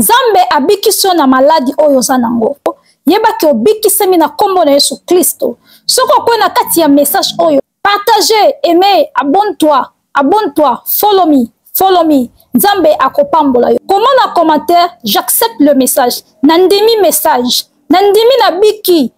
Nzambe abikisi na maladi oyo zanango. Yeba ke obikisemi na kombo na Yesu Kristo. Soko ko na kati ya message oyo, partagez, aimez, abonne-toi, follow me. Nzambe akopambola yo. Comment na commentaire, j'accepte le message. Nandimi message. Nandimi na biki.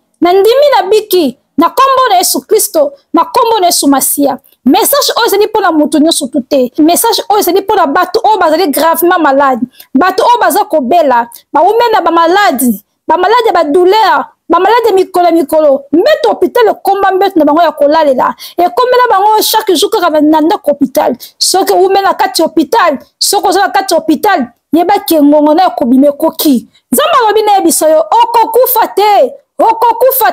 Na kombo na Yesu Kristo, na kombo na Yesu Masia. Message oyo ezali pona mutu nyonso te. Message oyo ezali pona bato oyo bazali gravement malade. Bato oyo baza kobela, baumena ba maladi ya douleur, ba malade mikolo. Mbeto hôpital komba mbeto na bango ya kolalela. E komela bango chaque jour kaka nanda ko hôpital. Soki umena kati hôpital, soko za kati hôpital, yeba ke ngongo na ko bimekoki. Nzamba lobi na biso yo okokufa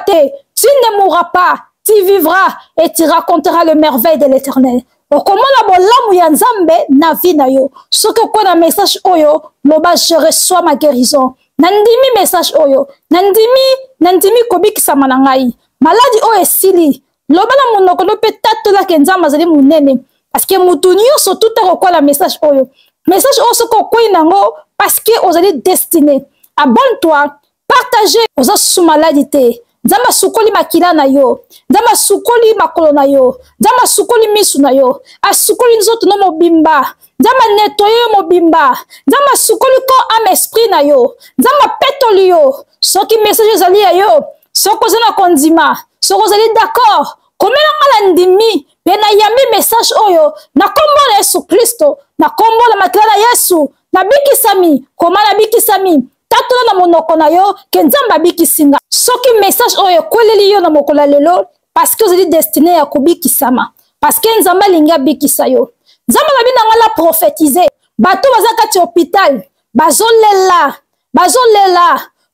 te. Tu ne mourras pas, tu vivras et tu raconteras le merveille de l'Éternel. Okomona bolamu ya Nzambe na vie na yo. Soki ko na message oyo, loba je reçois ma guérison. Nandimi message oyo. Nandimi kobikisa manangai. Maladi oyo esili. Loba na monoko no pe tatola ke Nzambe azali munene. Parce que mutu nyonso tout ko la message oyo. Message oyo soko ko inango parce que ozali destiné. Abonne-toi, partagez oza sous maladie. Nzamba sukoli makila na yo. Nzamba sukoli makolo na yo. Nzamba sukoli misu na yo. Asukoli nzoto no mobimba. Nzamba nettoyer mobimba. Nzamba sukoli ko am esprit na yo. Nzamba petoli yo. Soki message ezali ya yo. Soko zana kondima. Soko zali d'accord. Komela ngala ndimi. Pena yami message oyo. Na kombo na Yesu Kristo. Na kombo na makila na Yesu. Na bikisami. Koma na bikisami. Tatola na monoko na yo ke Nzamba bikisinga. Soki message oyo kweleli yo na mokola lelo parce que vous êtes destiné à kubikisama. Parce que Nzamba linga bikisa yo. Nzamba babi na ngala prophétiser. Bato baza kati hôpital. Bazolela.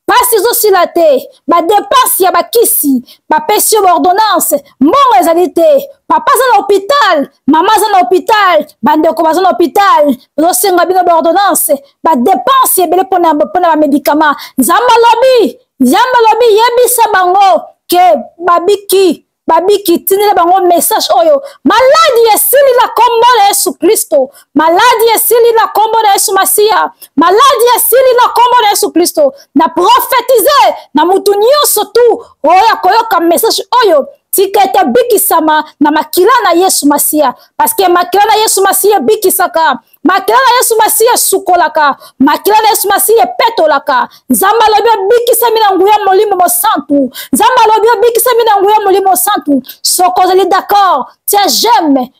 Pasi zo silate. Ba dépense ya bakisi. Ba pesi ordonnance. Mbongo ezali te. Papa za na hôpital. Mama za na hôpital. Bandeko baza na hôpital. Zo senga bino ba ordonnance. Ba dépense ebele pona ba médicament. Nzamba lobi yebisa bango ke babiki tinile bango message oyo. Maladi esili la kombo na Yesu Kristo. Maladi esili la kombo na Yesu Masia. Maladi esili la kombo na Yesu Kristo. Na prophétiser na mutu nyonso tu oya koyoka message oyo. Tikete bikisama na makila na Yesu Masia. Parce que makila na Yesu Masia bikisaka. Makila na Yesu Masia sukolaka. Makila na Yesu Masia petolaka. Nzamba lobi bikisami na nguya molimo mosantu. Nzamba lobi bikisami na nguya molimo santu. Soko zali d'accord. J'aime,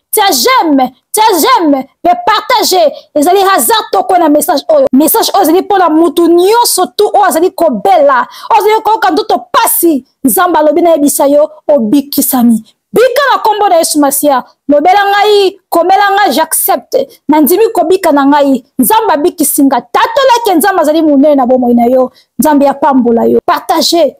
mais partager. Les alliés hasard toko na message oyo. Message oyo zali pour la mutu nyonso tu oyo zali ko bela. Oyo zali ko kandoto pasi. Nzamba lobi na ebisayo obikisami. Bika na kombo na Yesu Masia. Lobela ngai, komela ngai j'accepte. Nandimi kobika na ngai. Nzamba bikisinga. Tatola ke Nzamba zali munene na bomoi na yo. Nzambe ya pambola yo. Partagez.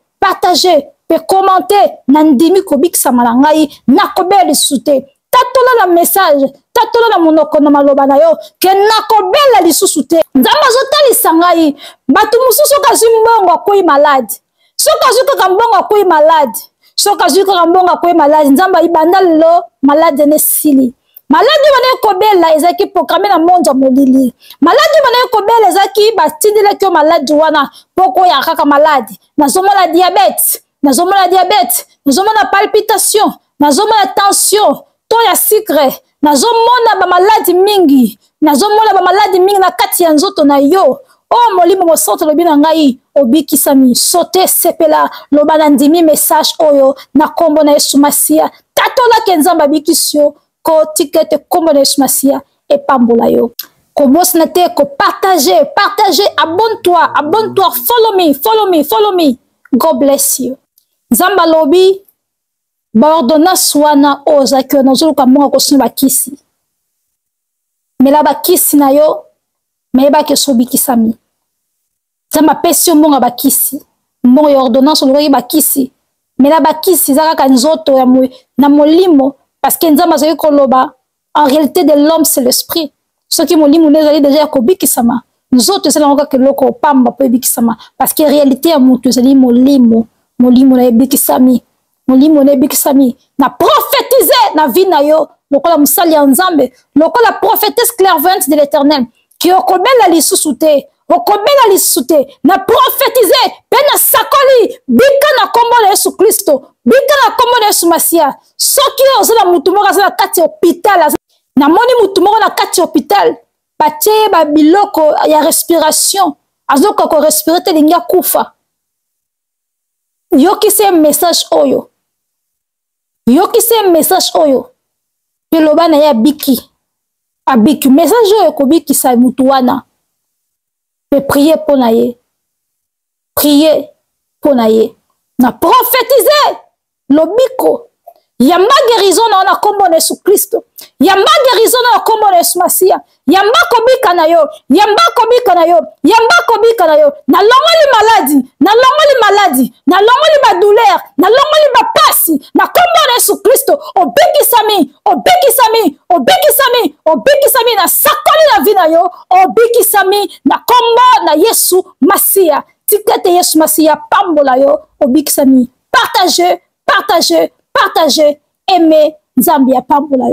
Pe commenter. Nandimi kobikisa na ngai. Nakobeli sute. Tatola na message. Tatola na monoko na maloba na yo. Ke nakobela lisusu te. Nzamba zotalisa ngai. Batu mususu kazi mbongo akoi malade. Soka zuka kambongo akoi malade. Soka zuka kambongo akoi malade. Nzamba ibanda lelo malade ne sili. Malade wana kobela ezaki programme na monde molili. Malade wana kobela ezaki batindile kyo malade wana poko ya kaka malade. Nazomona diabète, nazomona palpitation, nazomona tension, to ya sucre, nazomona ba malade mingi na kati ya nzoto na yo. Oh molimo mosoto lobi na ngai obikisami sote sepela loba na ndimi message oyo na kombo na Yesu Masia. Tatola ke Nzamba bikisio ko tikete kombo na Yesu Masia e pambola yo. Commence na te ko partager, abonne-toi, follow me. God bless you. Nzamba lobi ba ordonnance wana oza ke nazuluka monga ko sima bakisi. Mela bakisi na yo meba ke sobikisami. Nzamba pesi monga bakisi. Monga ya ordonnance lobi bakisi. Mela bakisi zaka ka nzoto ya na molimo parce que Nzamba zaki koloba en réalité de l'homme c'est l'esprit. Ce qui molimo nezali déjà kobikisama. Nzoto c'est la que loko pamba po bikisama parce que réalité ya mutu zali molimo na ebikisami. Molimo na ebikisami na prophétiser na vie na yo lokola musali ya Nzambe lokola prophétesse clairvoyante de l'Éternel qui okobela lisusu te okobenga lisute na prophétiser pe na sakoli bika na kombo na Yesu Kristo bika na kombo na Yesu Masia soki ozala mutu moko azala kati hôpital na moni mutu moko na kati hôpital batie ba biloko ya respiration azoka ko respirer te linga kufa yoki se message oyo peloba na ya biki abiki message oyo ko biki sa mutu wana pe prier pour na ye na prophétiser lobiko yamba guérison na kombo na Yesu Kristo yamba guérison na kombo na Yesu Masia yamba kobika na yo na longoli maladie na longoli ba douleur na longoli ba pasi na kombo na Yesu Kristo obikisami na sakoli na vie na yo obikisami na kombo na Yesu Masia tikete Yesu Masia pambola yo obikisami partagez aimez Nzambi ya pambola yo